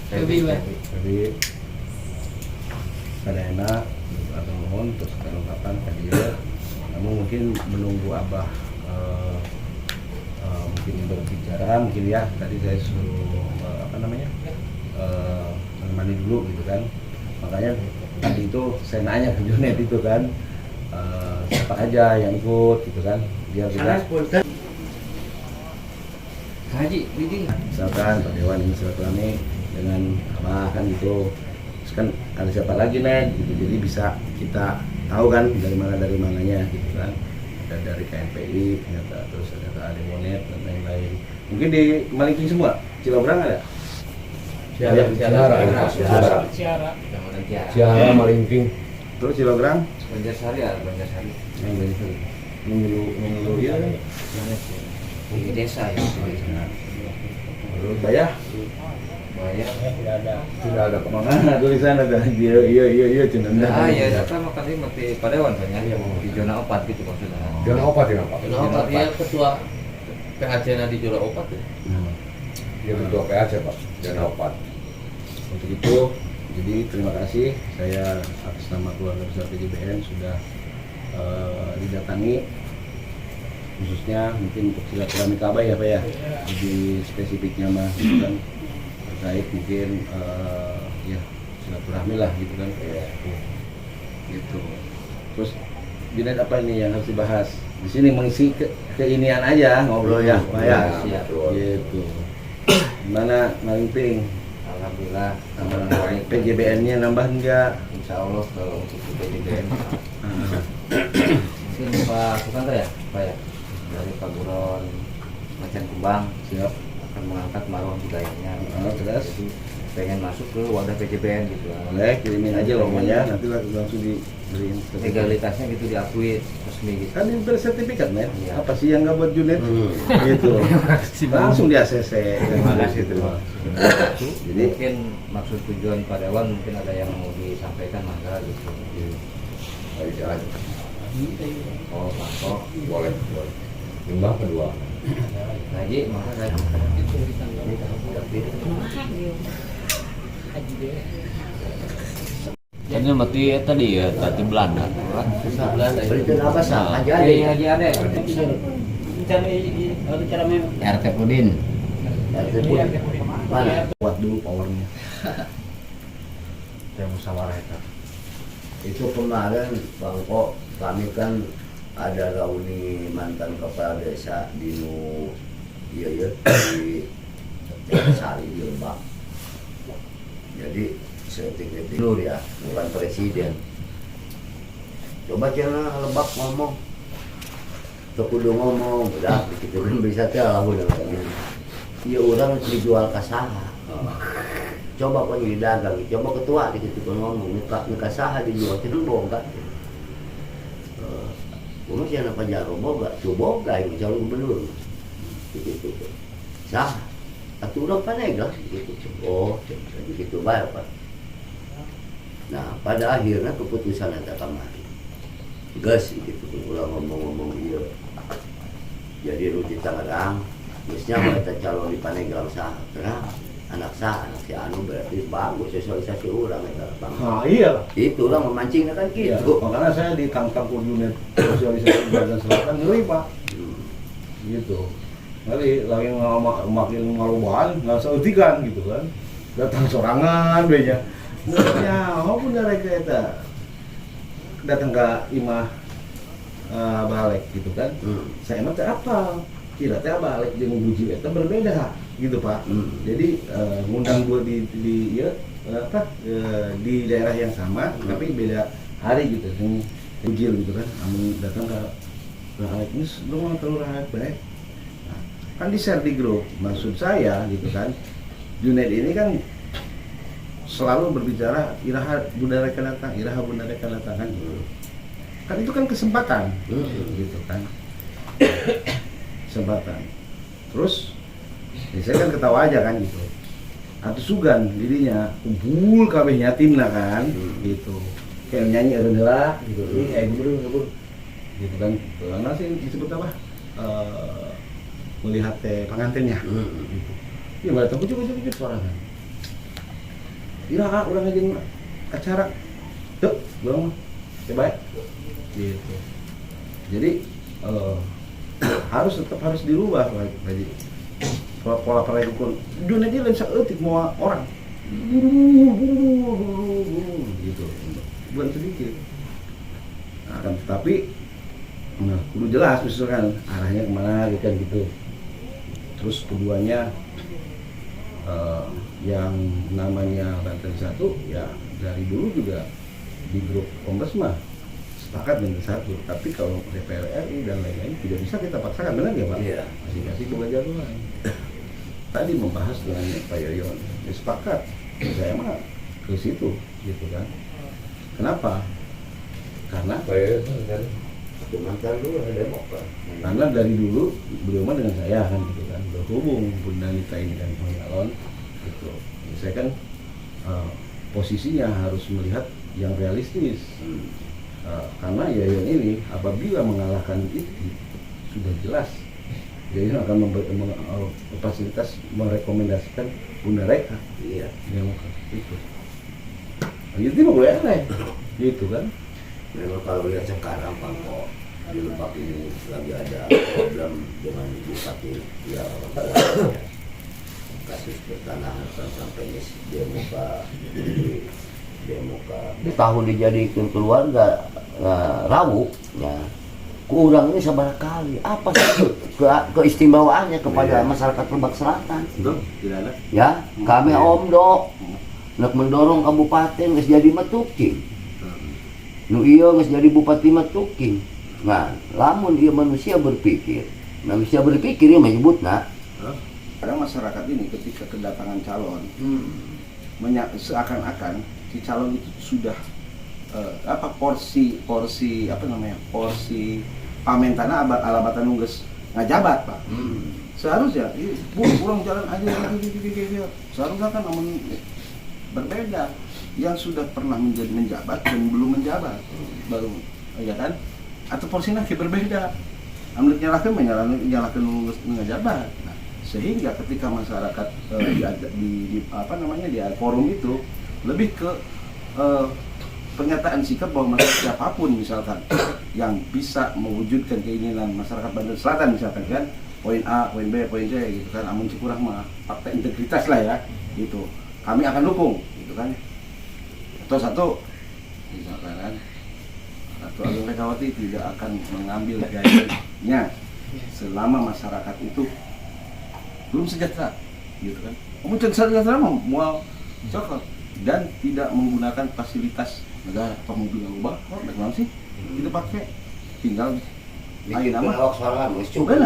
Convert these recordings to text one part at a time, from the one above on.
Jadi kada enak atau mohon terus kelengkapan tadi ya. Namun mungkin menunggu abah mungkin berbicara mungkin ya. Tadi saya suruh menemani dulu gitu kan. Makanya tadi itu saya nanya ke Junet itu kan siapa aja yang ikut gitu kan. Biar kita Haji, ini misalkan Pak Dewan ini silaturahmi dengan abah kan gitu. Terus kan ada siapa lagi nih gitu. Jadi bisa kita tahu kan dari mananya gitu kan. Ada dari KNPI ternyata, terus ada Kak Ade Monet dan lain-lain. Mungkin di Maliki semua, Cilobrang ada? Ciara Malingking. Terus Cilobrang? Banjarsari ya, Banjarsari. Yang dari sini. Mengeluh ya kan? Di desa ya. Terus Bayah? Bayar. Tidak ada Mana tulisan ada iya cenderung. Ya data makanya mati Padewan banyak di zona 4 gitu maksudnya. Jangan opat ya Pak. Kenapa dia ketua PAC di Jura Opat ya? Dia ketua PAC Pak. Jangan opat. Untuk itu, jadi terima kasih saya atas nama keluarga besar PJBN sudah didatangi khususnya mungkin untuk silaturahmi Ka'bah ya Pak ya, lebih spesifiknya mah gitu kan terkait mungkin ya silaturahmi lah gitu kan gitu. Terus Junet apa ini yang harus dibahas di sini, mengisi keinian aja ngobrol ya Pak ya, gitu. Gimana Malingping? Alhamdulillah baik. PJBN-nya nambah enggak? Insya Allah kalau untuk PJBN mungkin Pak Sukanto ya Pak ya, dari Pak Buron Macan Kumbang Siap. akan mengangkat marwah budayanya. Terus Jadi pengen masuk ke wadah PJBN gitu. boleh kirimin aja logonya, nanti langsung diberiin Legalitasnya gitu diakui resmi gitu. kan ini bersertifikat men. Iya. Apa sih yang nggak buat Junet gitu langsung di ACC. Terima kasih, terima Jadi Mungkin maksud tujuan Pak Dewan mungkin ada yang mau disampaikan mangga gitu. Baik jalan. Oh, Pak. Boleh. Limbah kedua. Haji, maka saya Jadi mati tadi ya, tadi Belanda. Berita apa sah? Haji Ade. Haji Ade. RT Pudin. Mana? kuat dulu powernya. Saya musyawarah itu. Itu kemarin Bang Ko, kami kan ada reuni mantan kepala desa di di Sari di Lebak. Jadi setinggi dulu ya, bukan presiden. Coba cina Lebak ngomong, Kudu ngomong, udah begitu kan bisa tahu dengan ini. Iya orang dijual ke saha. Coba kau jadi dagang, coba ketua gitu kan ngomong, nikah saha dijual itu boga. Gua masih anak Pajaro boga, coba boga yang calon gubernur. Gitu. Saha, atuh orang panegas gitu. Oh, gitu baik Pak. Nah, pada akhirnya keputusan ada kemarin. Gas gitu, ulang ngomong-ngomong iya. Jadi Ruti Tangerang, biasanya mereka calon di Paneglang sah, terang anak si Anu berarti bagus sosialisasi orang ya Bang. Nah, iya. Itu orang memancingnya kan gitu. Iya, makanya saya ditangkap Unit sosialisasi Badan Selatan ngeri Pak. Gitu. Ngeri, lagi makin ngaluan, nggak seutikan gitu kan. Datang sorangan beja. Ya, maupun dari kereta datang ke imah balik gitu kan. Saya emang apa? Kira teh balik jeung buji eta berbeda gitu Pak. Jadi ngundang dua di di daerah yang sama tapi beda hari gitu. Yang bujil gitu kan. Amun datang ke Rakyat ini dong terlalu rakyat baik. Nah, kan di share di grup. Maksud saya gitu kan. Junet ini kan selalu berbicara iraha budaya akan datang, iraha budaya akan datang kan. Kan itu kan kesempatan gitu kan. Kesempatan. Terus ya saya kan ketawa aja kan gitu. Atau sugan dirinya kumpul kabehnya timna kan gitu. Kayak nyanyi heula gitu. Gubernur gitu kan. Karena sih disebut apa? Melihat pengantinnya gitu. Ya berarti kucuk suara kan. iraha urang ngajin acara tuh belum coba ya gitu. Jadi harus dirubah Pak Haji. Pola perhidupan dunia ini lain saeutik mau orang gitu, bukan sedikit. Nah, kan tetapi kudu jelas misalkan arahnya kemana gitu kan gitu. Terus keduanya yang namanya Banten 1 ya dari dulu juga di grup Kongres mah sepakat Banten 1, tapi kalau DPR RI dan lain-lain tidak bisa kita paksakan, benar ya Pak? Iya. Masih boleh jalan. Tadi membahas dengan Pak Yoyon, ya sepakat, saya mah ke situ gitu kan. Kenapa? Karena Mantan dulu ada Demokrat. karena dari dulu beliau mah dengan saya kan gitu kan berhubung Bunda Nita ini kan calon gitu. Saya kan posisinya harus melihat yang realistis. Karena Yoyon ini apabila mengalahkan itu sudah jelas Yoyon akan fasilitas merekomendasikan Bunda Reka. Iya. Demokrat itu. Itu mah boleh aneh gitu kan. Memang kalau lihat sekarang Pak kok di Lebak ini lagi ada problem dengan bupati ya kasus pertanahan sampai demo di tahun dijadikan keluarga Rawu ya kurang ini sabar kali apa sih keistimewaannya kepada masyarakat Lebak Selatan Betul, tidak ada. ya kami omdo nak mendorong kabupaten geus jadi matuking nu iya geus jadi bupati matuking. Nah, lamun dia manusia berpikir dia menyebutna Karena masyarakat ini ketika kedatangan calon seakan-akan si calon itu sudah porsi pamentana alabatan nungges ngajabat Pak. Seharusnya kurang jalan aja seharusnya kan namun berbeda yang sudah pernah menjabat dan belum menjabat baru ya kan atau porsinya berbeda ambil menyalahkan menjabat. Nah, sehingga ketika masyarakat di forum itu lebih ke pernyataan sikap bahwa siapapun misalkan yang bisa mewujudkan keinginan masyarakat Banten Selatan misalkan kan poin A, poin B, poin C gitu kan amun kurang mah fakta integritas lah ya gitu kami akan dukung gitu kan. Atau satu misalkan kan Ratu Ageng Rekawati tidak akan mengambil gajinya selama masyarakat itu belum sejahtera gitu kan. Kemudian sejahtera mau coklat dan tidak menggunakan fasilitas negara atau mobil yang ubah bagaimana sih itu pakai tinggal air nama cukup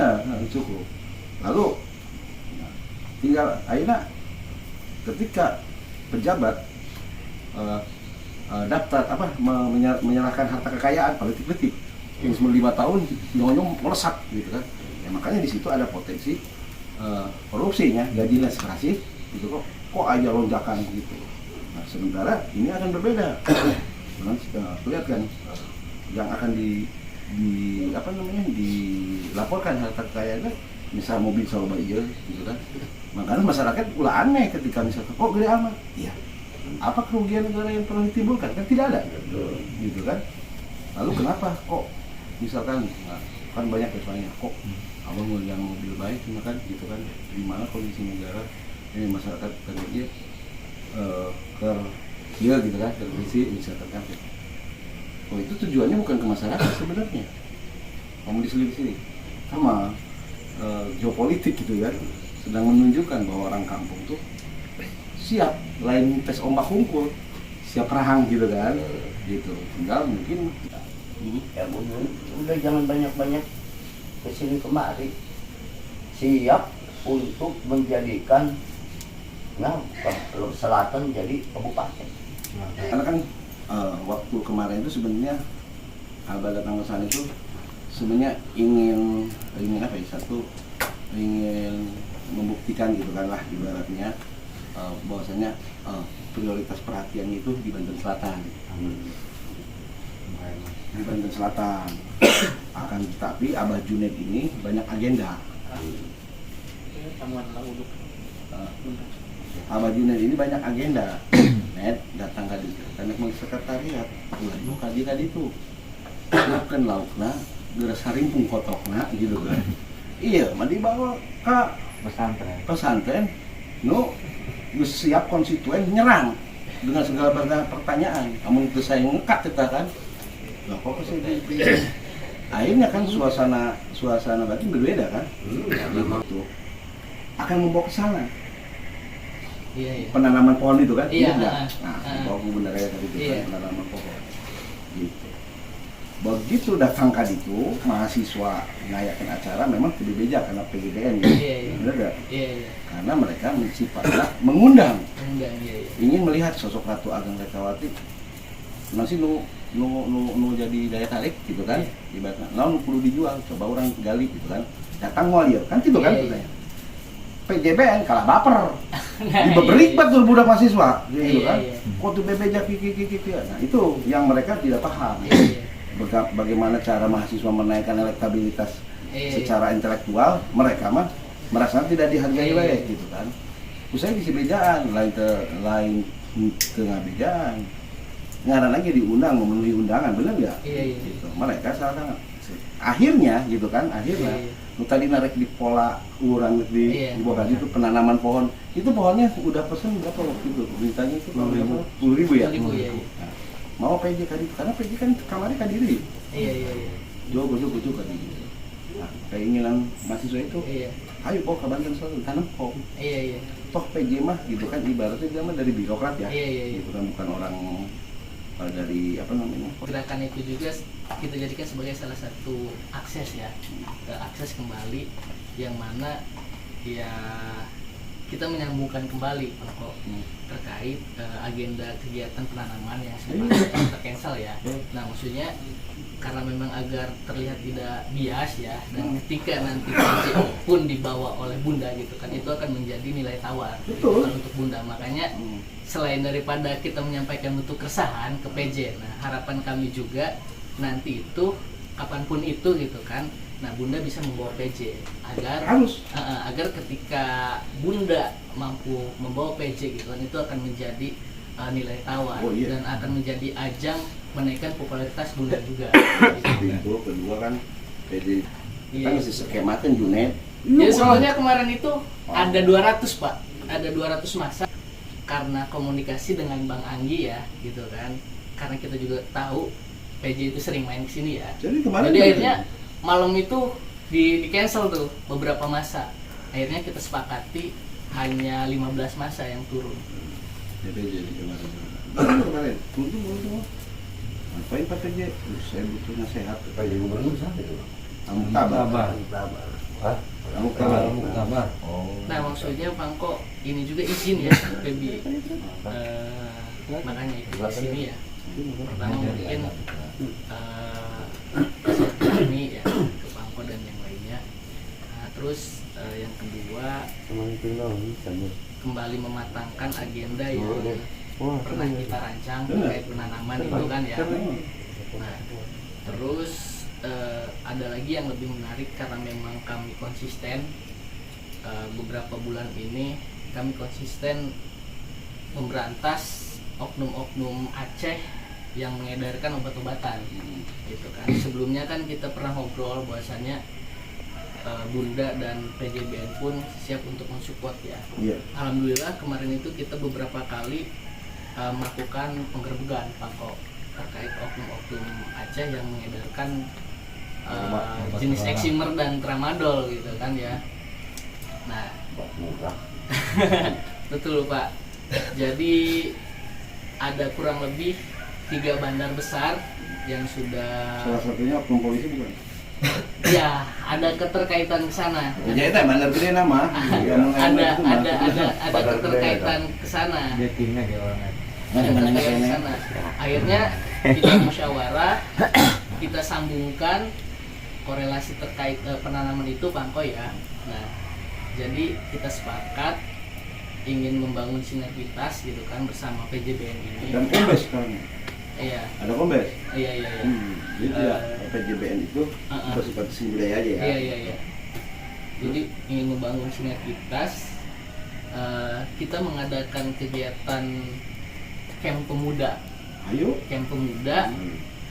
cukup lalu tinggal akhirnya ketika pejabat daftar menyerahkan harta kekayaan politik yang 5 tahun nyonyong melesat gitu kan ya, makanya di situ ada potensi korupsinya gajinya serasi gitu kok aja lonjakan gitu. Nah, sementara ini akan berbeda. Lihat kan yang akan dilaporkan harta kekayaannya misal mobil sama iya gitu kan. Makanya masyarakat ulah aneh ketika misalkan kok gede amat. Iya. Apa kerugian negara yang perlu ditimbulkan? Kan tidak ada. Gitu kan. Lalu kenapa kok misalkan kan banyak misalnya kok abang yang mobil baik cuma kan gitu kan di mana kondisi negara ini masyarakat kerja gitu kan terkondisi misalkan kan. Oh itu tujuannya bukan ke masyarakat sebenarnya. Kamu diselisih sama geopolitik gitu kan sedang menunjukkan bahwa orang kampung tuh siap lain tes ombak hunkul siap perang gitu kan gitu tinggal mungkin ya udah jangan banyak-banyak kesini kemari siap untuk menjadikan Selatan jadi kabupaten. Karena kan waktu kemarin itu sebenarnya Alba datang ke sana itu sebenarnya ingin apa ya ingin membuktikan gitu kan lah ibaratnya bahwasanya prioritas perhatiannya itu di Banten Selatan. Di Banten Selatan akan tetapi Abah Junaid ini banyak agenda. Abah Junaid ini banyak agenda. Net datang ka ditu karena mau sekretariat ulah kadi itu siapkan laukna geus sarimpung kotokna gitu kan iya mah dibawa ka pesantren nu geus siap konstituen nyerang dengan segala pertanyaan amun teu saya ngekat eta kan lah kok kesini akhirnya kan suasana berarti berbeda kan itu akan membawa ke sana. Iya. Penanaman pohon itu kan? Iya. Nah, bawa bener ya tadi itu kan penanaman pohon. Gitu. Begitu datang kali itu mahasiswa ngayakin acara memang kudu beja karena PGBN ya. Iya. Bener gak? Iya. Karena mereka sifatnya mengundang. Iya. Ingin melihat sosok Ratu Ageng Rekawati. Masih nu jadi daya tarik gitu kan? Ibaratnya, lalu perlu dijual, coba orang gali gitu kan? Datang walir kan gitu kan? Iya. PJBN kalah baper. Diberi tuh budak mahasiswa gitu kan. Iya. Kok tuh BB kiki. Nah, itu yang mereka tidak paham. Iya. Bagaimana cara mahasiswa menaikkan elektabilitas Iya. secara intelektual, mereka mah merasa tidak dihargai baik gitu kan. Usai bisa bejaan, lain tengah bejaan. Ngaran lagi diundang memenuhi undangan, benar nggak? Iya. Gitu. Mereka salah akhirnya gitu kan, akhirnya tadi narik di pola urang di bawah itu penanaman pohon itu pohonnya udah pesen berapa waktu itu mintanya itu 10.000 ya. Nah, mau PJ tadi karena PJ kan kamarnya kan diri. Iya. Jogo tadi. Nah, keinginan mahasiswa itu, ayo bawa ke Banten selalu tanam pohon. Iya. Toh PJ mah gitu kan ibaratnya dia mah dari birokrat ya. Iya. Gitu kan bukan orang dari apa namanya. Gerakan itu juga kita jadikan sebagai salah satu akses ya, akses kembali yang mana ya kita menyambungkan kembali kok terkait agenda kegiatan penanaman yang sebenarnya tercancel ya. Nah maksudnya karena memang agar terlihat tidak bias ya, dan ketika nanti PJ pun dibawa oleh Bunda gitu kan, itu akan menjadi nilai tawar untuk Bunda. Makanya selain daripada kita menyampaikan bentuk keresahan ke PJ, nah harapan kami juga nanti itu kapanpun itu gitu kan, nah Bunda bisa membawa PJ agar ketika Bunda mampu membawa PJ gitu kan, itu akan menjadi nilai tawar dan akan menjadi ajang menaikkan popularitas Bunda juga. Itu kedua kan PJ kan masih skemakan Junet. Jadi sebetulnya kemarin itu ada 200 Pak, ada 200 masa karena komunikasi dengan Bang Anggi ya gitu kan, karena kita juga tahu PJ itu sering main kesini ya. Jadi akhirnya malam itu di cancel tuh beberapa masa. Akhirnya kita sepakati hanya 15 masa yang turun. Jadi kemarin. Tunggu. Ngapain Pak PJ? Saya butuh nasihat. PJ gubernur siapa itu? Kamu kabar. Nah maksudnya Pangko ini juga izin ya PB. Makanya itu di sini ya. Pertama mungkin ini ya ke Pangko dan yang lainnya. Nah, terus yang kedua kembali mematangkan agenda yang pernah kita rancang terkait penanaman itu kan ya. Nah, terus ada lagi yang lebih menarik karena memang kami konsisten beberapa bulan ini kami konsisten memberantas oknum-oknum Aceh yang mengedarkan obat-obatan gitu kan. Sebelumnya kan kita pernah ngobrol bahwasanya Bunda dan PJBN pun siap untuk mensupport ya. Alhamdulillah kemarin itu kita beberapa kali melakukan penggerbegan Pangko terkait oknum-oknum Aceh yang mengedarkan jenis eksimer dan tramadol gitu kan ya. Nah, betul Pak. Jadi ada kurang lebih 3 bandar besar yang sudah. Salah satunya oknum polisi bukan? Ya, ada keterkaitan ke sana. Ya itu bandar gede nama. Ada keterkaitan ke sana. Ada keterkaitan ke sana. Akhirnya kita musyawarah, kita sambungkan korelasi terkait penanaman itu Pangko ya. Nah, jadi kita sepakat ingin membangun sinergitas gitu kan bersama PJBN ini. Dan kombes sekarang. Iya. Ada kombes. Iya. Jadi PJBN itu bersifat budaya aja ya. Iya. Jadi ingin membangun sinergitas, kita mengadakan kegiatan camp pemuda. Ayo. Camp pemuda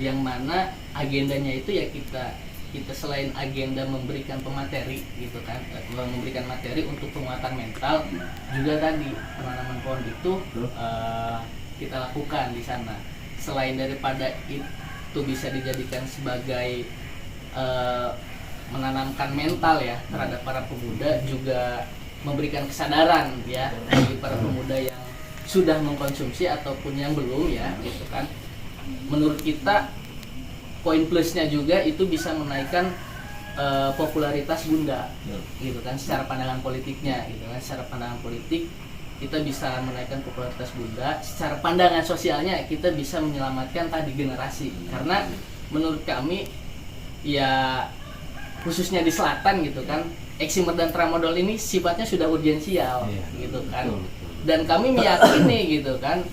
yang mana agendanya itu ya kita selain agenda memberikan pemateri gitu kan, memberikan materi untuk penguatan mental, juga tadi penanaman pohon itu kita lakukan di sana. Selain daripada itu bisa dijadikan sebagai menanamkan mental ya terhadap para pemuda, juga memberikan kesadaran ya bagi para pemuda yang sudah mengkonsumsi ataupun yang belum ya gitu kan. Menurut kita poin plusnya juga itu bisa menaikkan popularitas Bunda gitu kan, secara pandangan politiknya gitu kan. Secara pandangan politik kita bisa menaikkan popularitas Bunda, secara pandangan sosialnya kita bisa menyelamatkan tadi generasi. Karena menurut kami ya khususnya di selatan gitu kan, eksimer dan tramadol ini sifatnya sudah urgensial gitu kan. Dan kami meyakini gitu kan,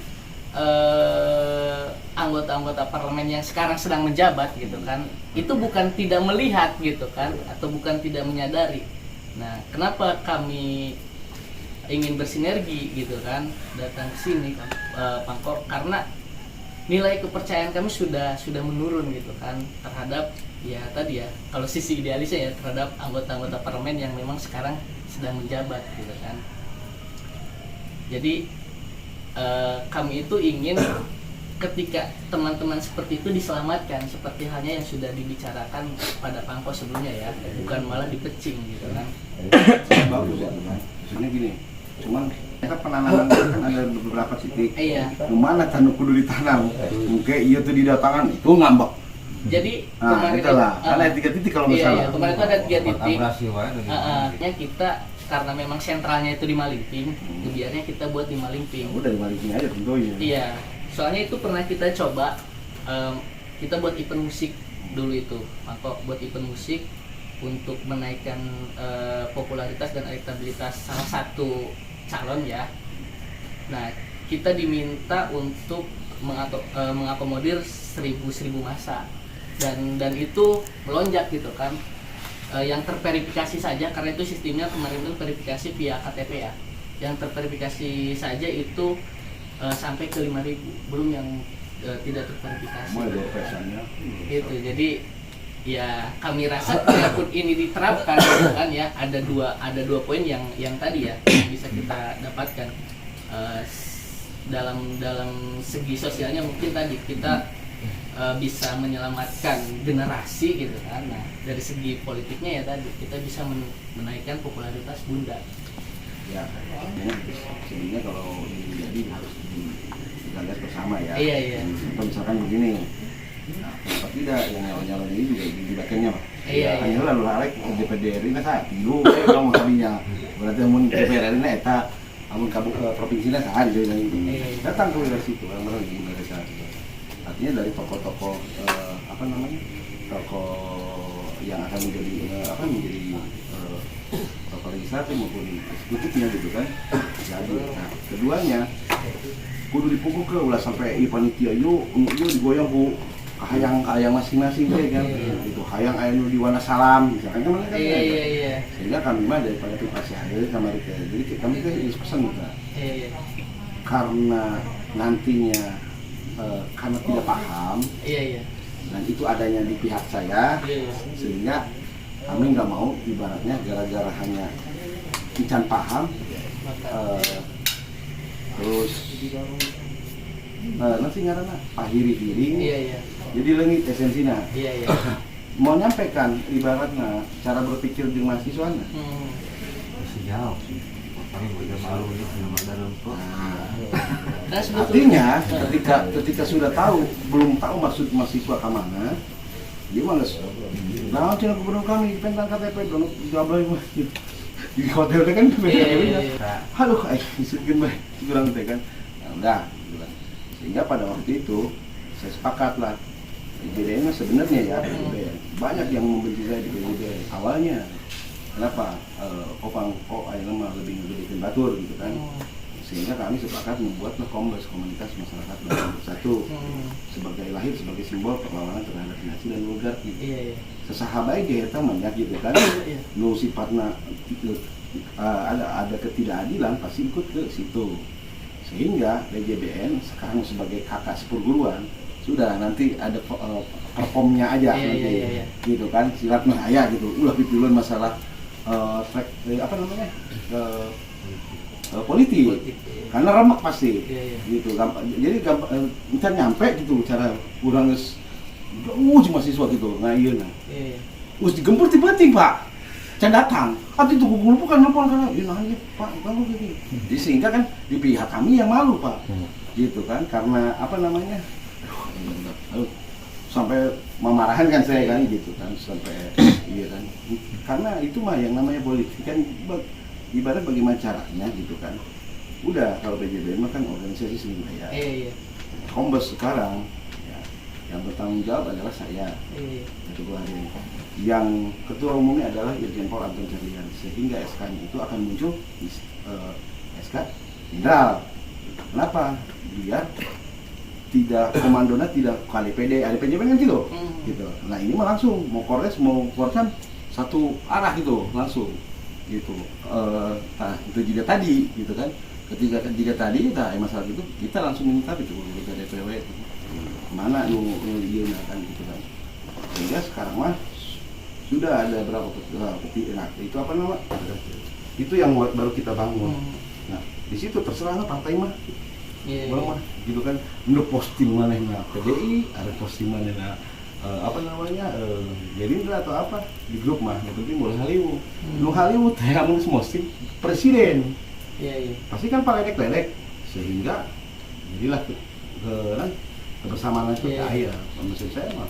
anggota-anggota parlemen yang sekarang sedang menjabat gitu kan, itu bukan tidak melihat gitu kan, atau bukan tidak menyadari. Nah, kenapa kami ingin bersinergi gitu kan, datang ke sini Pangko, karena nilai kepercayaan kami sudah menurun gitu kan terhadap ya tadi ya, kalau sisi idealisnya ya, terhadap anggota-anggota parlemen yang memang sekarang sedang menjabat gitu kan. Jadi kami itu ingin ketika teman-teman seperti itu diselamatkan, seperti halnya yang sudah dibicarakan pada Pangko sebelumnya ya, bukan malah dipecing gitu kan. Bagus ya, maksudnya gini, cuman kita penanaman kan ada beberapa titik. Iya. Mana tanah kudu ditanam, mungkin iya tuh didatangan itu ngambek. Jadi Nah, itulah, karena ada 3 titik kalau nggak iya, salah. iya, kemarin itu ada 3 titik. Abrasi wae dari Ya kita karena memang sentralnya itu di Malingping, biarnya kita buat di Malingping. Udah di Malingping aja tentunya. Iya, soalnya itu pernah kita coba, kita buat event musik dulu itu, Mangkok buat event musik untuk menaikkan popularitas dan elektabilitas salah satu calon ya. Nah, kita diminta untuk mengakomodir 1000 massa dan itu melonjak gitu kan. Yang terverifikasi saja, karena itu sistemnya kemarin itu verifikasi via KTP ya. Yang terverifikasi saja itu sampai ke 5.000, belum yang tidak terverifikasi. Mulai dari pesannya. Gitu. Jadi ya kami rasa kalaupun ini diterapkan gitu kan ya, ada dua poin yang tadi ya yang bisa kita dapatkan. Dalam segi sosialnya mungkin tadi kita bisa menyelamatkan generasi gitu kan. Nah, dari segi politiknya ya tadi kita bisa menaikkan popularitas Bunda. Ya, sebenarnya kalau ini jadi harus kita lihat bersama ya. Iya, iya. Atau misalkan begini, nah, kenapa tidak yang nyalon ini juga dibakainya Pak? Iya, Hanya iya. lalu lalek DPD RI kan saya tidur, kamu tadinya berarti mun DPR RI na eta amun kabu provinsinya sahan jadi Iya. datang ke wilayah situ yang mereka di mereka. Artinya dari tokoh-tokoh apa namanya, tokoh yang akan menjadi tokoh legislatif maupun eksekutifnya gitu kan. Jadi, nah, keduanya kudu dipukul ke ulah sampai panitia yuk digoyang ku hayang masing-masing deh kan. Itu hayang anu di wana salam misalkan kan mereka kan. Iya. Sehingga kami mah daripada privasi hadir sama mereka. Jadi kami kan pesan kita. Iya. Karena nantinya karena tidak paham Iya. dan itu adanya di pihak saya, Iya. sehingga kami nggak mau ibaratnya gara-gara hanya encan paham terus nanti ngaranna pahiri-hiri Iya. jadi leungit esensina Iya. mau nyampaikan ibaratnya cara berpikir di mahasiswa masih jauh sih. Makanya udah malu nih sama dalam kok. Nah, sebetulnya artinya ketika sudah tahu belum tahu maksud mahasiswa kemana dia males nah cina gubernur kami tentang KTP dong gablay mah di hotel kan Iya. halo disuruhin baik kurang teh kan nah, udah gitu kan. Sehingga pada waktu itu saya sepakat lah PBDN sebenarnya ya banyak yang membenci saya di PBDN awalnya. Kenapa? Akhirnya mah lebih batur gitu kan. Sehingga kami sepakat membuat kongres komunitas masyarakat Bandung Bersatu sebagai lahir sebagai simbol perlawanan terhadap dinasti dan oligarki. Iya. Sesahabat dia itu banyak gitu kan. Iya. Nu sifatnya ada ketidakadilan pasti ikut ke situ. Sehingga PJBN sekarang sebagai kakak seperguruan sudah nanti ada performnya aja Iya, nanti iya. gitu kan silat mahaya gitu ulah pipiluan masalah apa namanya politik Politik, iya. karena remak pasti Iya, iya. gitu gampang jadi gampang ntar nyampe gitu cara kurang cuma siswa gitu nah iya nah Iya. us digempur tiba-tiba pak can datang atau itu gue bukan nelfon karena iya nanya pak kamu gitu jadi sehingga kan di pihak kami yang malu pak gitu kan karena apa namanya aduh, sampai memarahan kan saya kan gitu kan sampai iya kan karena itu mah yang namanya politik kan ibarat bagaimana caranya gitu kan udah kalau PJBN mah kan organisasi swadaya Iya, iya. Kombes sekarang ya, yang bertanggung jawab adalah saya Iya. ketua harian yang ketua umumnya adalah Irjen Pol Anton Carlyan sehingga SK-nya itu akan muncul di SK Jenderal. Kenapa? Biar tidak komandonya tidak ke ADPD kan gitu. Gitu. Nah ini mah langsung mau Korres mau Korcam satu arah gitu langsung gitu. Nah itu juga tadi gitu kan. Jika tadi nah masalah itu kita langsung minta itu ke DPW mana nu iya kan gitu kan. Sehingga sekarang mah sudah ada berapa peti nah, itu apa nama itu yang baru kita bangun nah di situ terserah partai mah Iya. mah gitu kan udah posting mana nah PDI ada posting mana nah apa namanya Gerindra atau apa di grup mah yang penting boleh Hollywood lu Hollywood yang posting presiden Iya, iya. pasti kan pakai ledek sehingga jadilah kebersamaan itu Iya. kaya maksud saya mah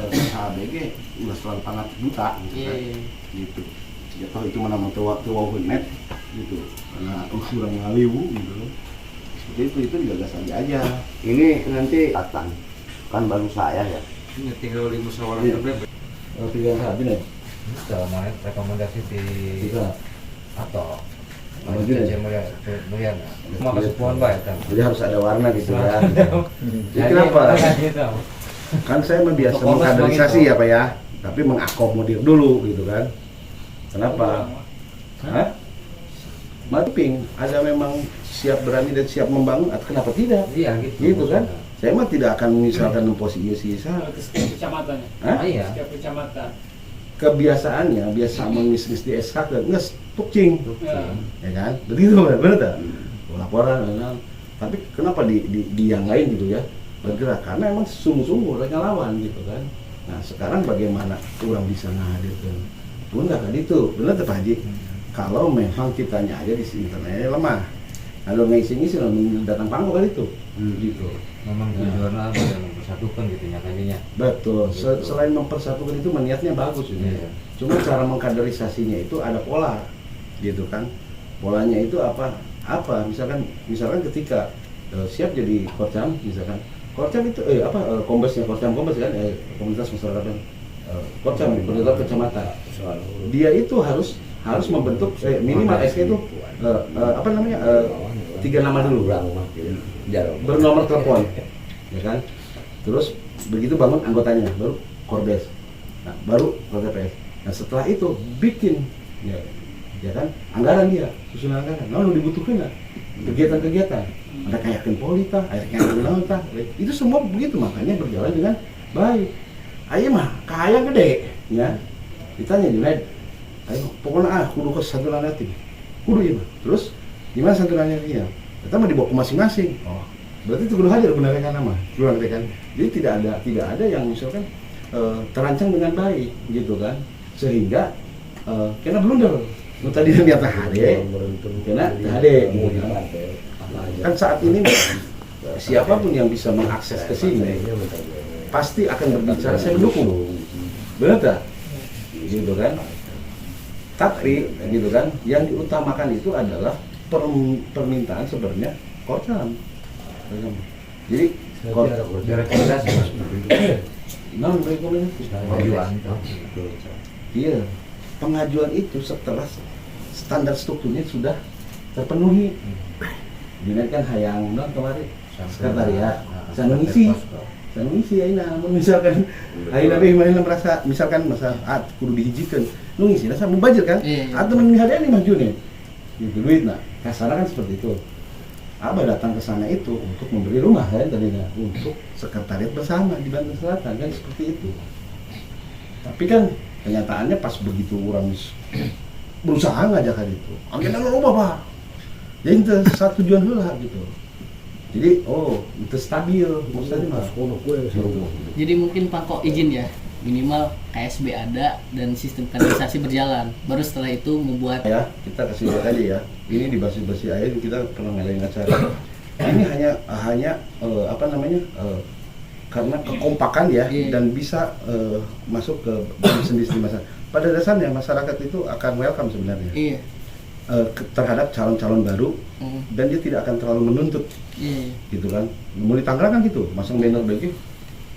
HBG udah selalu fanatik buta gitu Iya, kan iya. gitu ya toh itu mana mau tua net gitu karena kurang ngaliwu gitu seperti itu digagas aja Ini nanti datang kan baru saya ya. Ini tinggal di musyawarah Iya. RW. pilihan saat ini Bisa main rekomendasi di Bisa. atau Apa juga? Mulyana. Cuma kesepuan baik kan. jadi harus ada warna gitu ya jadi kenapa kan saya mah biasa Untuk kombes mengkaderisasi begitu. ya pak ya tapi mengakomodir dulu gitu kan kenapa? Hah? Mapping ada memang siap berani dan siap membangun atau kenapa tidak? Iya gitu. Gitu kan? Saya mah tidak akan misalkan posisi saya. Setiap kecamatan ya? Hah? Iya. Setiap kecamatan. Kebiasaannya biasa mengisnis di SK kan nges tuking, Ya. ya kan? Begitu benar tak? Laporan, tapi kenapa di yang lain gitu ya bergerak karena emang sungguh-sungguh mereka lawan gitu kan. Nah sekarang bagaimana orang bisa ngahadirkan? Pun nggak kan itu, benar tuh Pak Haji? Kalau memang kitanya aja di internetnya lemah, kalau ngisi-ngisi datang panggung kan itu, gitu. Memang tujuannya adalah mempersatukan gitu nyatanya. Betul. Selain mempersatukan itu niatnya bagus gitu. Iya. Cuma cara mengkaderisasinya itu ada pola, gitu kan? Polanya itu apa? Misalkan ketika siap jadi Korcam, misalkan Korcam itu kombesnya Korcam kan komunitas masyarakat Korcam komunitas kecamatan. Dia itu harus membentuk minimal SK itu 3 nama dulu. Bernomor telepon, ya kan? Terus begitu bangun anggotanya, baru Korbes, nah, baru KPS. Nah setelah itu bikin, ya kan? Anggaran dia, susunan anggaran. Nah, dibutuhkan kegiatan-kegiatan. Ada kayakin polita, ada kayakin lauta. Itu semua begitu makanya berjalan dengan baik. Ayo mah kaya gede, ya. Ditanya Junaid, ayo pokoknya kudu ke satu nanti, kudu ya mah. Terus gimana satu nanti dia? Kita mau dibawa ke masing-masing. Oh, berarti itu kudu hadir benar kan nama, kan? Jadi tidak ada yang misalkan terancang dengan baik, gitu kan? Sehingga kena blunder. Nu tadi yang nyata hade, kena hade. Gitu kan? Kan saat ini siapapun yang bisa mengakses ke sini pasti akan berbicara saya mendukung, benar tak? Gitu kan? Tapi gitu kan, yang diutamakan itu adalah permintaan sebenarnya Korcam. Jadi Rekomendasi Mas. non rekomendasi. Pengajuan. Iya, pengajuan itu setelah standar strukturnya sudah terpenuhi. Jadi kan hayang non kemarin sekretariat, saya ngisi ya ina, misalkan ayeuna beh mana merasa misalkan masa kudu dihijikan, nu ngisi rasa mubajir kan? Iya. Atau menihadani mah june. Gitu duit nah. Kasarnya kan seperti itu. Abah datang ke sana itu untuk memberi rumah kan tadinya, untuk sekretariat bersama di Banten Selatan kan seperti itu. Tapi kan kenyataannya pas begitu orang berusaha ngajakan itu, agenda lo Pak. Jadi itu satu tujuan heula gitu. Jadi itu stabil maksudnya mah. Jadi mungkin Pak kok izin ya, minimal KSB ada dan sistem kanalisasi berjalan. Baru setelah itu membuat Ya, kita kasih lihat aja ya. Ini di basi-basi air kita pernah ngadain acara. Ini hanya apa namanya? Karena kekompakan ya dan bisa masuk ke bisnis di masa. Pada dasarnya masyarakat itu akan welcome sebenarnya. Iya. Terhadap calon-calon baru dan dia tidak akan terlalu menuntut. Iya. Gitu kan. Mau di Tangerang kan gitu, masang banner begitu.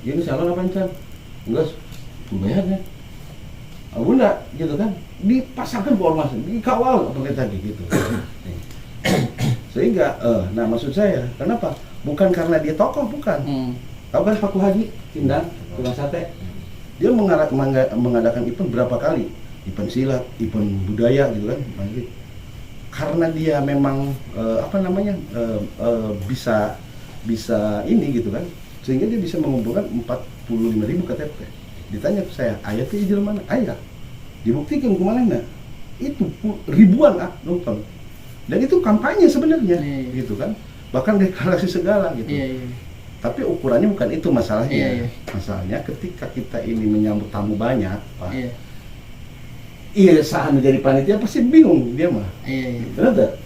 Ini calon apa Chan? Enggak, bayarnya. Bunda gitu kan, dipasangkan ormas, dikawal pemerintah gitu. Sehingga, nah maksud saya, kenapa? Bukan karena dia tokoh, bukan. Tahu kan Pak Haji Indang, tukang sate, dia mengadakan event berapa kali, event silat, event budaya gitu kan, karena dia memang apa namanya bisa ini gitu kan, sehingga dia bisa mengumpulkan 45.000 KTP. Ditanya ke saya, ayah itu ijil mana? Ayah, dibuktikan kemana enggak? Itu ribuan nonton. Dan itu kampanye sebenarnya, gitu kan. Bahkan deklarasi segala gitu. Tapi ukurannya bukan itu masalahnya. Masalahnya ketika kita ini menyambut tamu banyak, Pak. Iya, saat menjadi panitia pasti bingung dia mah. Benar tak?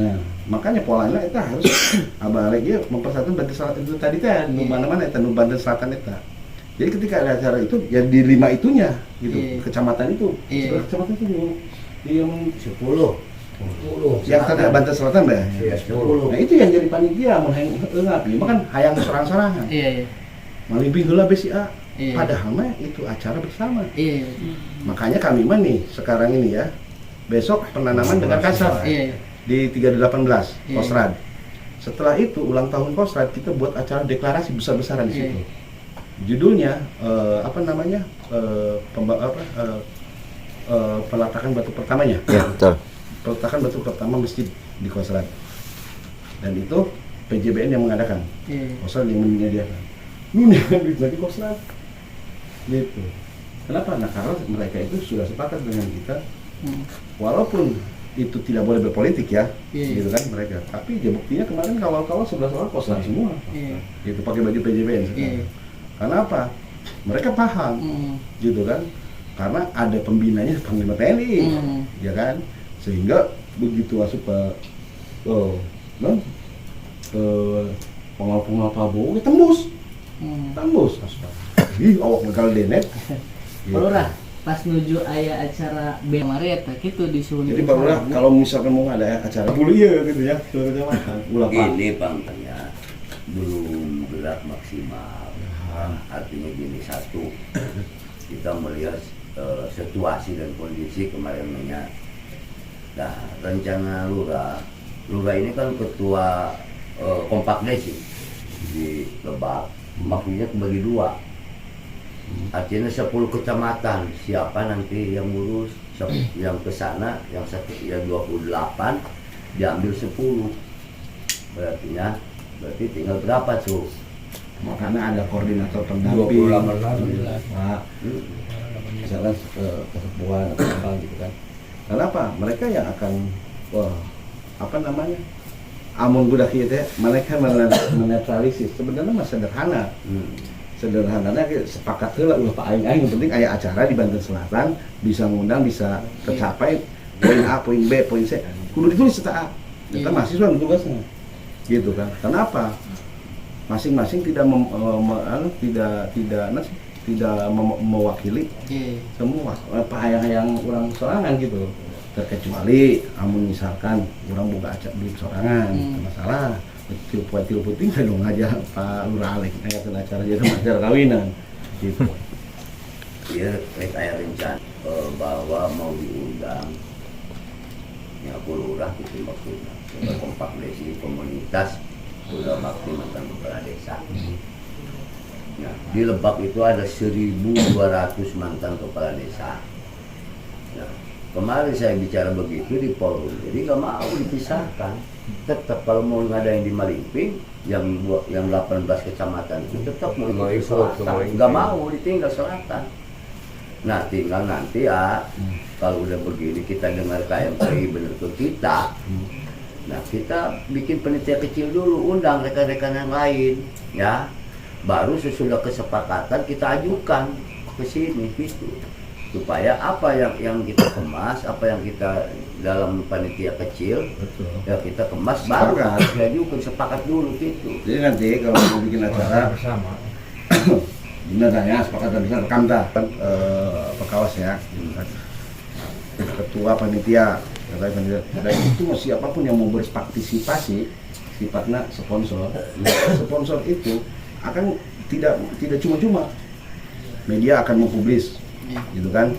Nah, makanya polanya itu harus abah lagi mempersatukan Banten Selatan itu tadi teh, nu mana-mana itu nu Banten Selatan itu. Jadi ketika ada acara itu ya di 5 itunya gitu, kecamatan itu. Kecamatan itu di 10. Yang tadi Banten Selatan dah. Iya, 10. Nah, itu yang jadi panitia mun hayang eungap, ieu kan hayang sorang-sorangan. Iya. Malimping heula besi A. Iya. Padahal mah itu acara bersama. Iya. Makanya kami mah nih sekarang ini ya. Besok penanaman dengan kasar. Iya. Di 318 Iya. Kosrad. Setelah itu ulang tahun Kosrad kita buat acara deklarasi besar-besaran di situ. Judulnya apa namanya? Peletakan batu pertamanya. Ya, betul. Peletakan batu pertama masjid di Kosrad. Dan itu PJBN yang mengadakan. Kosrad yang menyediakan. Lu nih duit lagi Kosrad. Gitu. Kenapa? Nah karena mereka itu sudah sepakat dengan kita. Walaupun itu tidak boleh berpolitik ya, gitu kan mereka. Tapi ya buktinya kemarin kawal-kawal 11 orang Kosrad semua. Gitu pakai baju PJBN sekarang. Karena apa? Mereka paham, gitu kan? Karena ada pembinanya Panglima TNI, ya kan? Sehingga begitu masuk pengal-pengal Prabowo tembus, Ih, awak bekal denet. Palurah, pas nuju aya acara kemarin eta kitu disuruh. Jadi Palurah kalau misalkan mau ada acara dulu ya gitu ya, ulah Pak. Ini bangkanya belum gerak maksimal. Artinya gini, satu, kita melihat situasi dan kondisi kemarinnya. Nah, rencana lurah ini kan ketua kompak desi di Lebak, maksudnya kebagi 2. Artinya 10 kecamatan, siapa nanti yang ngurus, yang ke sana, yang 28 diambil 10. Berarti tinggal berapa tuh? Makanya ada koordinator pendamping 28 Pak, misalkan kesepuan atau apa gitu kan. Kenapa? Mereka yang akan apa namanya, amun budak ieu teh mereka menetralisir. Sebenarnya mah sederhana. Sederhananya sepakat heula ulah Pak aing yang penting aya acara di Banten Selatan, bisa ngundang, bisa tercapai poin A, poin B, poin C. Kudu ditulis eta A. Eta mahasiswa tugasnya. Gitu kan. Kenapa? Masing-masing tidak mewakili semua apa yang orang sorangan gitu, terkecuali amun misalkan orang buka acara duit sorangan masalah til putih kan dong aja Pak Lurah Alek ayakeun acara jadi acara kawinan gitu. Iya, aya rencana bahwa mau diundang ya Lurah gitu maksudnya kompak desi komunitas udah bakti mantan kepala desa. Nah, di Lebak itu ada 1.200 mantan kepala desa. Nah, kemarin saya bicara begitu di forum, jadi nggak mau dipisahkan. Tetap kalau mau ngadain di Maliping yang 18 kecamatan itu tetap mau Mau ikut ikut, selatan, mau ikut. nggak mau ditinggal selatan. Nah tinggal nanti ya kalau udah begini kita dengar KMPI bener ke kita. Nah kita bikin panitia kecil dulu, undang rekan-rekan yang lain, ya. Baru sesudah kesepakatan kita ajukan ke sini gitu. Supaya apa yang kita kemas, apa yang kita dalam panitia kecil, Betul. ya kita kemas baru Sepakat. kita ajukan, sepakat dulu gitu. Jadi nanti kalau mau bikin acara bersama. benar ya sepakat dan bisa rekam dah kan pekawas ya ketua panitia dan itu siapapun yang mau berpartisipasi sifatnya sponsor itu akan tidak cuma-cuma media akan mempublis gitu kan.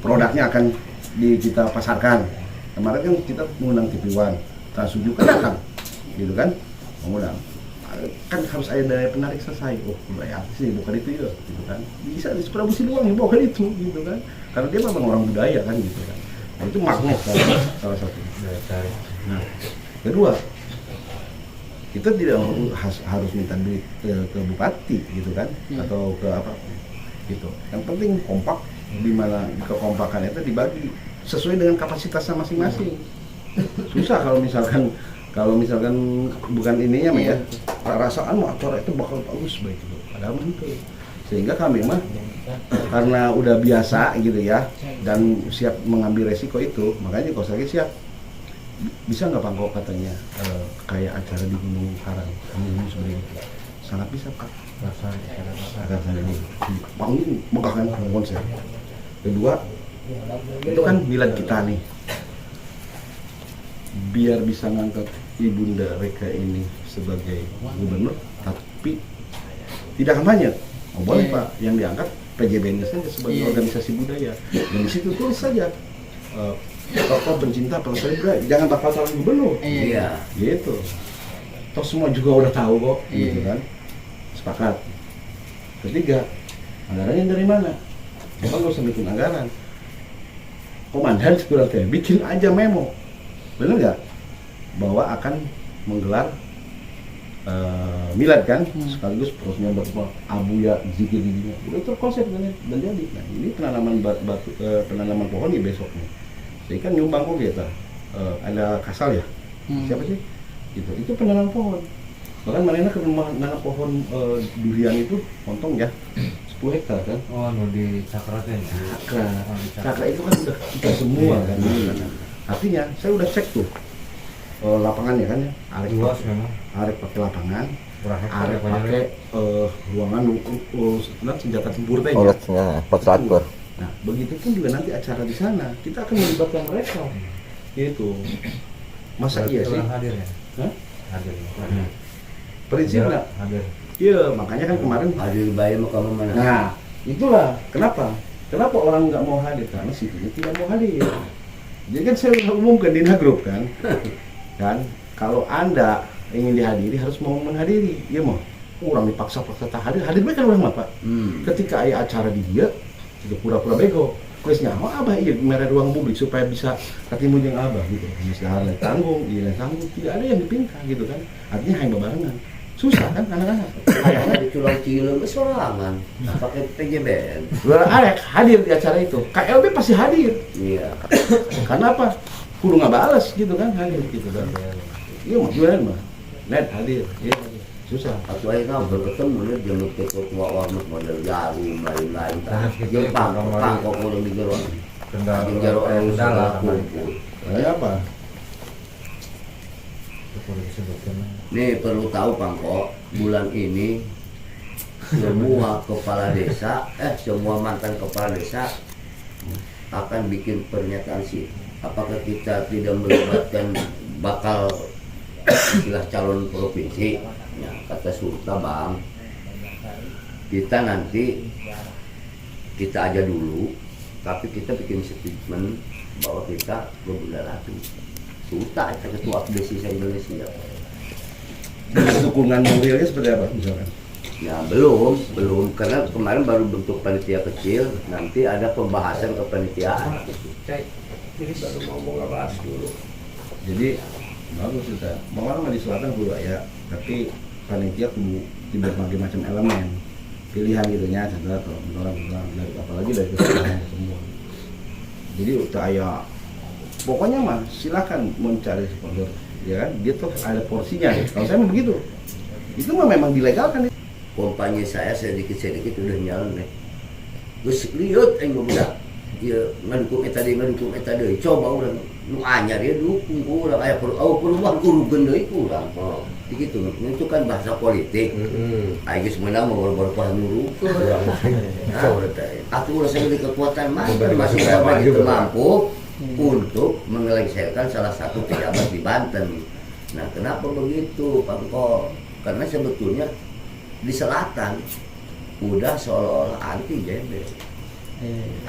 Produknya akan kita pasarkan. Kemarin kan kita mengundang TV One, Trans 7 kan datang gitu kan, mengundang. Kan harus ada daya penarik selesai. Oh, budaya sih bukan itu ya, gitu kan. Bisa diproduksi doang ya, bukan itu, gitu kan. Karena dia memang orang budaya kan, gitu kan. Nah, itu magnet salah satu. Nah, kedua, kita tidak harus minta duit ke bupati, gitu kan, atau ke apa, gitu. Yang penting kompak, di mana kekompakan itu dibagi sesuai dengan kapasitasnya masing-masing. Susah kalau misalkan bukan ininya mah ya, rasaan mah acara itu bakal bagus baik itu. Padahal itu. Sehingga kami mah karena udah biasa gitu ya dan siap mengambil resiko itu, makanya kalau saya siap. Bisa nggak Pangko katanya kayak acara di Gunung Karang, ini seperti itu. Sangat bisa Pak. Akan ini panggung megah kan konsep. Kedua, itu kan milad kita nih. Biar bisa ngangkat Ibunda Reka ini sebagai gubernur, tapi tidak kampanye. Oh, boleh Pak, yang diangkat PJBN saja sebagai organisasi budaya. Dan di situ tulis saja tokoh pencinta pelestari budaya, jangan bakal calon gubernur. Iya. Gitu. Toh semua juga udah tahu kok, gitu kan. Sepakat. Ketiga, anggarannya dari mana? Bapak nggak usah bikin anggaran. Komandan sekurang-kurangnya bikin aja memo. Benar nggak? Bahwa akan menggelar milad kan, sekaligus prosesnya abuya zikir dirinya. Itu terkonsep dan jadi. Nah, ini penanaman pohon di besoknya. Jadi kan nyumbang kok kita. Ada kasal ya. Siapa sih? Gitu. Itu penanaman pohon. Bahkan mana ke rumah nanam pohon durian itu potong ya 10 hektar kan. Oh, di Cakra kan? Cakra itu kan udah kita semua kan. Artinya saya udah cek tuh lapangannya kan ya. Luas memang. Arek pakai lapangan, Berapa hektar Arek ya, Pak pakai ruangan senjata tempur teh. Oh, Potlatkur. Nah, begitu pun juga nanti acara di sana kita akan melibatkan mereka. Gitu. Masa iya sih? Hadir ya? Hah? Hadir. Prinsipnya. Hadir. Iya, makanya kan kemarin. Hadir bayar mau kamu mana? Nah, itulah kenapa? Kenapa orang nggak mau hadir? Karena situnya tidak mau hadir. Jadi kan saya udah umumkan di grup kan, kan kalau Anda ingin dihadiri harus mau menghadiri, iya mau. Orang dipaksa-paksa tak hadir, hadir baik kan orang apa? Ketika ada acara di dia, juga pura-pura bego. Kuisnya mau abah iya merah ruang publik supaya bisa ketemu dengan abah gitu. Misalnya tanggung, iya tanggung, tidak ada yang dipinta gitu kan. Artinya hanya barengan. Susah kan anak-anak. Kayaknya di Pulau Cileng sorangan pakai PJBN. Arek hadir di acara itu. KLB pasti hadir. Iya. Karena apa? Kudu nggak balas gitu kan hadir gitu kan. Iya mah jualan mah. Net hadir. Iya. Susah. Atau aja kan berketemu nih jangan ketua ormas model jarum lain-lain. Jadi pangkok udah di jero. Di jero Kendala. Kayak apa? Nih perlu tahu Pangko, bulan ini semua kepala desa, semua mantan kepala desa akan bikin pernyataan sih. Apakah kita tidak melibatkan bakal istilah calon provinsi? Ya, kata Surta Bang, kita nanti kita aja dulu, tapi kita bikin statement bahwa kita berbunda lagi. Surta, kita ketua desa Indonesia. Dukungan mobilnya seperti apa misalkan? Ya belum karena kemarin baru bentuk panitia kecil, nanti ada pembahasan kepanitiaan. Baru mau ngebahas dulu. Jadi bagus kita. Mau di selatan kudu ya, tapi panitia kudu di berbagai macam elemen pilihan gitu nya, contoh kalau dari apalagi dari kesalahan semua. Jadi aya pokoknya mah silakan mencari sponsor, ya kan? Dia tuh ada porsinya. Kalau saya mah begitu. Itu mah memang dilegalkan. Kompanya saya sedikit-sedikit udah nyala nih. Gus lihat budak. Ya ngadukung eta deui. Coba urang nu anyar ya dukung urang aya perubahan urugeun deui urang. Oh, begitu. Itu kan bahasa politik. Aya geus meunang baru paham nurukeun. Atuh urang saya kekuatan masih sampai mampu untuk menyelesaikan salah satu pejabat di Banten. Nah, kenapa begitu, Pak Ko? Karena sebetulnya di selatan udah seolah-olah anti JB.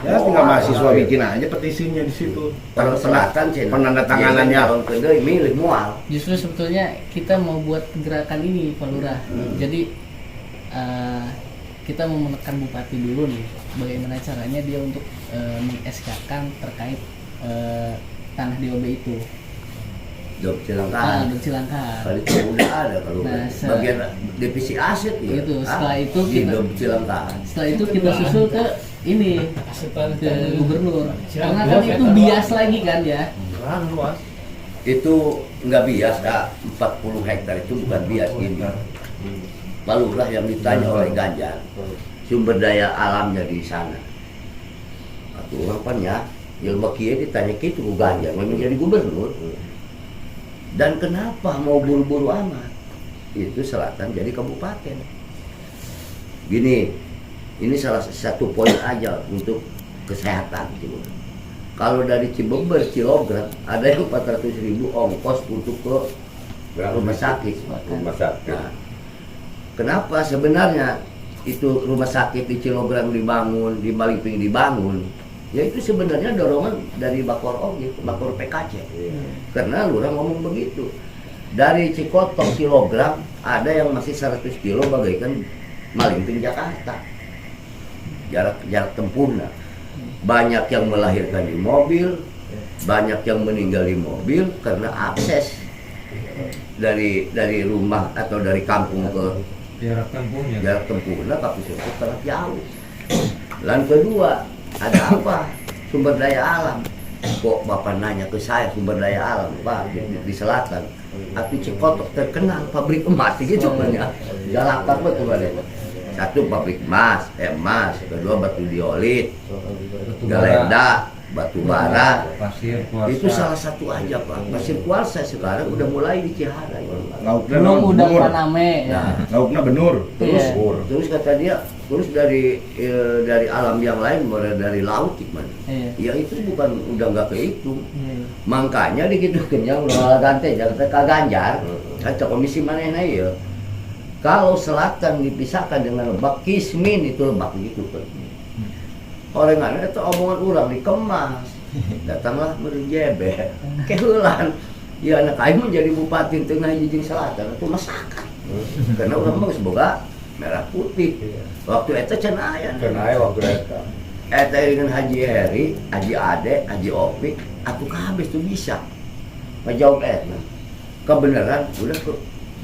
Ya tinggal mahasiswa bikin aja petisinya di situ. Kalau selatan penandatanganannya tahun kedua milih mual. Justru sebetulnya kita mau buat gerakan ini Pak Lurah. Jadi kita mau menekan bupati dulu nih, bagaimana caranya dia untuk meng-SK-kan terkait tanah DOB itu. Dok Cilangkahan. Dok Cilangkahan. Kalau itu udah ada kalau bagian divisi aset ya. Gitu. Setelah itu kita Dok Cilangkahan. Setelah itu kita susul ke ini ke gubernur. Karena kan itu bias lagi kan ya. Luas. Itu nggak bias, 40 hektar itu bukan bias ini. Palurah yang ditanya oleh Ganjar, sumber daya alamnya di sana. Atau orang pan ya, yang bakia ditanya gitu ke Ganjar, memang jadi gubernur. Dan kenapa mau buru-buru amat? Itu selatan jadi kabupaten. Gini, ini salah satu poin aja untuk kesehatan gitu. Kalau dari Cibubur, Cilogram ada yang 400.000 ongkos untuk ke rumah sakit. Nah, kenapa sebenarnya itu rumah sakit di Cilogram dibangun, di Maliping dibangun? Ya itu sebenarnya dorongan dari Bakor PKC. Karena lurah ngomong begitu. Dari Cikotok Cilogram ada yang masih 100 kilo bagaikan Maliping Jakarta. Jarak tempuhnya. Banyak yang melahirkan di mobil, banyak yang meninggal di mobil karena akses dari rumah atau dari kampung ke jarak tempuhnya tapi itu sangat jauh. Lalu kedua, ada apa? Sumber daya alam. Kok Bapak nanya ke saya sumber daya alam, Pak, di selatan. Tapi Cikotok terkenal pabrik emas gitu kan ya. Jalakar betul ada. Satu pabrik emas, kedua batu diolit, galenda, batu bara. Pasir kuarsa. Itu salah satu aja, Pak. Pasir kuarsa sekarang udah mulai di Cihara. lauknya Belum udah benur. paname. Nah, Lauknya benur. terus kata dia, terus dari alam yang lain, mulai dari laut gimana? Ya itu bukan udah nggak kehitung. Makanya di gitu kenyang udah ganti Jakarta ke Ganjar, kata komisi mana ya? Kalau selatan dipisahkan dengan Lebak, Kismin itu Lebak gitu kan. Orang ada itu omongan orang dikemas, datanglah merjebe, kehulan. Ya anak aing menjadi bupati tengah jijing selatan itu masakan. Karena orang mah boga merah putih. Waktu eta cenaya. Waktu eta. Eta dengan Haji Heri, Haji Ade, Haji Opik, atuh kabeh tuh bisa. Ngejawab eta. Kebenaran udah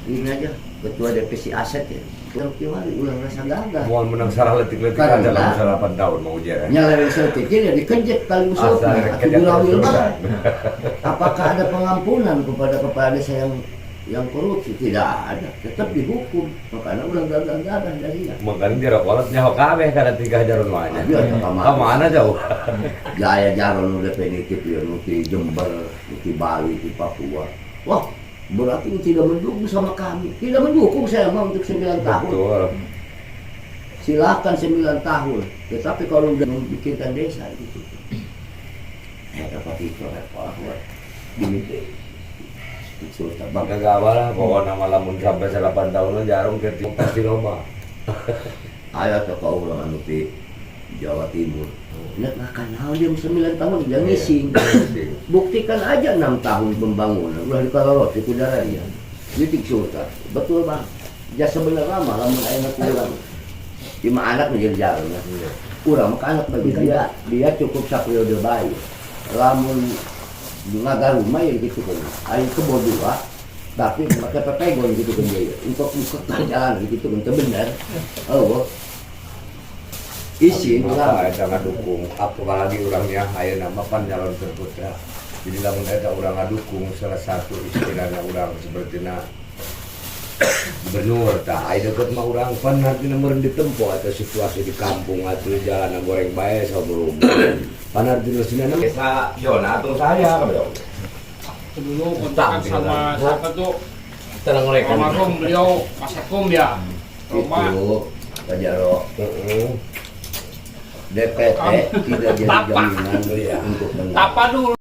ini aja ketua divisi aset ya. Kalau kiwari ulang rasa gagal. Mau menang salah letik-letik aja dalam 8 tahun mau ujian. Nyalain setiknya ya dikejek kali usulnya atau gurawil banget. Apakah ada pengampunan kepada desa yang korupsi? Tidak ada, tetap dihukum. Makanya udah gagal dari ya. Makanya dia kolotnya kabeh karena 3 jaron aja. Dia Kemana jauh? Jaya jaron udah definitif ya, di Jember, di Bali, di Papua. Wah, berarti tidak mendukung sama kami. Tidak mendukung saya mau untuk 9 tahun. Betul. Silakan 9 tahun. Tetapi kalau udah membikinkan desa gitu. Dapat itu repot. Gini deh. Maka gak apa lah, pokoknya lamun sampai 8 tahun jarum ketik pasti lomba. Ayo ke kaulah di Jawa Timur. Nggak kenal dia 9 tahun dia ngising. Buktikan aja 6 tahun pembangunan. Udah dikalorot di udara dia. Titik sultan. Betul bang. Ya sebenarnya mah lamun anak urang 5 anak menjadi jalan ya. Urang mah anak bagi dia cukup saperiode bae. Lamun ngagar rumah ya gitu kan. Ayo kebon dua tapi pakai pepegon gitu kan dia. Untuk jalan gitu kan itu benar. Oh. Isi apa eta ngadukung apalagi urangnya ayeuna mah pan nyalon terputra. Jadi lamun eta urang ngadukung salah satu istilahna urang sepertina gubernur tah aya deket mah urang pan artina meureun ditempo atau situasi di kampung atau jalan goreng bae saburung. Pan artina sinana desa zona atau saya kalau dulu kontakan sama siapa tuh tenang mereka. almarhum beliau Mas Akum ya rumah itu Pajaro. DPT tidak jadi jaminan untuk tapa dulu